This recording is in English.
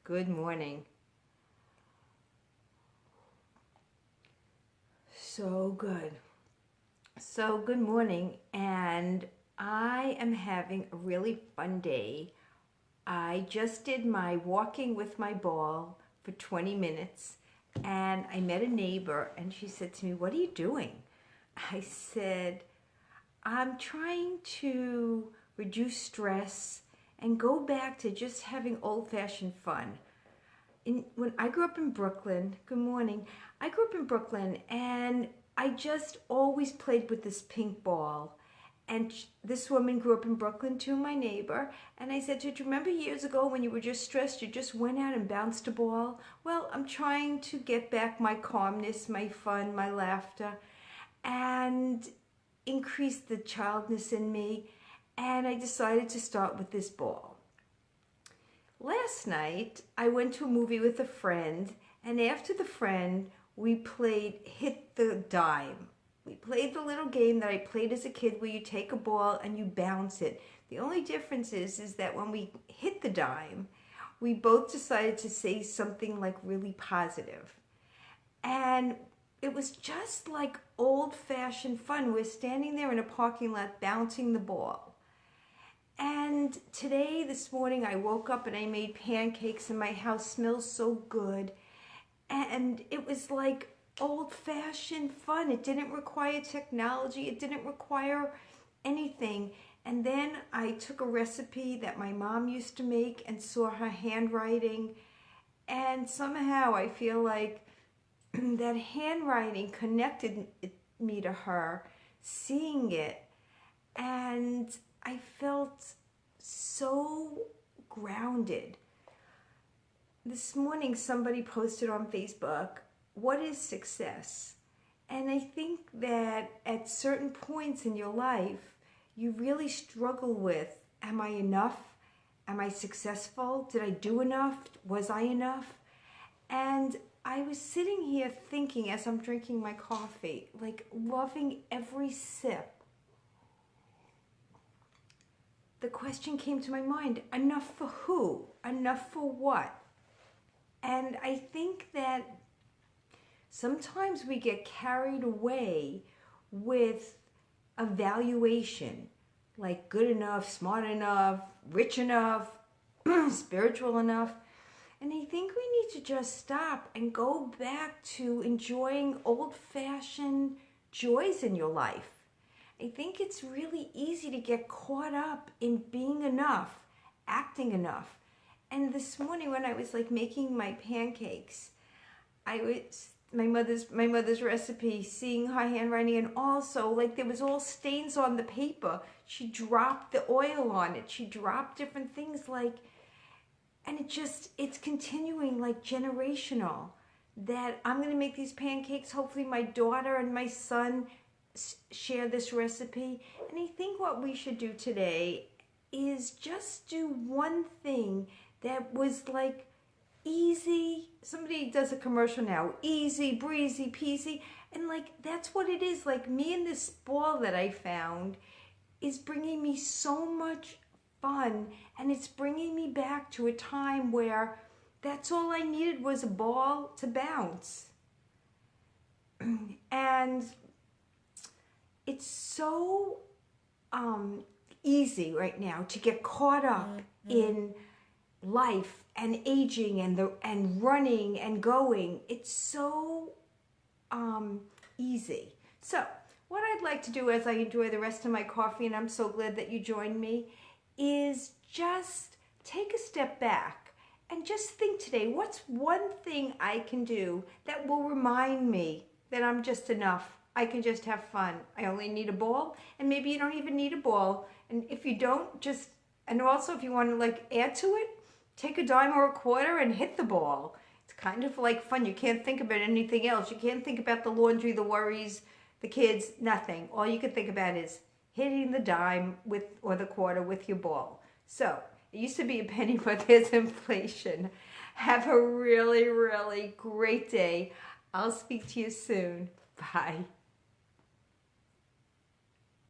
Good morning. So good. So good morning, and I am having a really fun day. I just did my walking with my ball for 20 minutes, and I met a neighbor, and she said to me, "What are you doing?" I said, "I'm trying to reduce stress and go back to just having old-fashioned fun." When I grew up in Brooklyn, good morning, I grew up in Brooklyn, and I just always played with this pink ball. And this woman grew up in Brooklyn too, my neighbor. And I said to her, "Do you remember years ago when you were just stressed, you just went out and bounced a ball?" Well, I'm trying to get back my calmness, my fun, my laughter, and increase the childness in me. And I decided to start with this ball. Last night, I went to a movie with a friend, and after the friend, we played Hit the Dime. We played the little game that I played as a kid where you take a ball and you bounce it. The only difference is that when we hit the dime, we both decided to say something like really positive. And it was just like old-fashioned fun. We're standing there in a parking lot bouncing the ball. And today, this morning, I woke up and I made pancakes and my house smells so good. And it was like old-fashioned fun. It didn't require technology. It didn't require anything. And then I took a recipe that my mom used to make and saw her handwriting. And somehow I feel like that handwriting connected me to her, seeing it. And I felt so grounded. This morning somebody posted on Facebook, "What is success?" And I think that at certain points in your life, you really struggle with, am I enough? Am I successful? Did I do enough? Was I enough? And I was sitting here thinking as I'm drinking my coffee, like loving every sip. The question came to my mind, enough for who? Enough for what? And I think that sometimes we get carried away with evaluation, like good enough, smart enough, rich enough, spiritual enough. And I think we need to just stop and go back to enjoying old-fashioned joys in your life. I think it's really easy to get caught up in being enough, acting enough. And this morning when I was like making my pancakes, I was my mother's recipe, seeing her handwriting, and also like there was all stains on the paper. She dropped the oil on it. She dropped different things and it's continuing like generational. That I'm gonna make these pancakes. Hopefully my daughter and my son share this recipe. And I think what we should do today is just do one thing that was like easy. Somebody does a commercial now, easy, breezy, peasy, and like that's what it is. Like me and this ball that I found is bringing me so much fun, and it's bringing me back to a time where that's all I needed was a ball to bounce. And it's so easy right now to get caught up in life and aging and running and going. It's so easy. So what I'd like to do as I enjoy the rest of my coffee, and I'm so glad that you joined me, is just take a step back and just think today, what's one thing I can do that will remind me that I'm just enough? I can just have fun. I only need a ball, and maybe you don't even need a ball. And if you don't, and also if you want to like add to it, take a dime or a quarter and hit the ball. It's kind of like fun. You can't think about anything else. You can't think about the laundry, the worries, the kids, nothing. All you can think about is hitting the dime or the quarter with your ball. So it used to be a penny, but there's inflation. Have a really, really great day. I'll speak to you soon. Bye.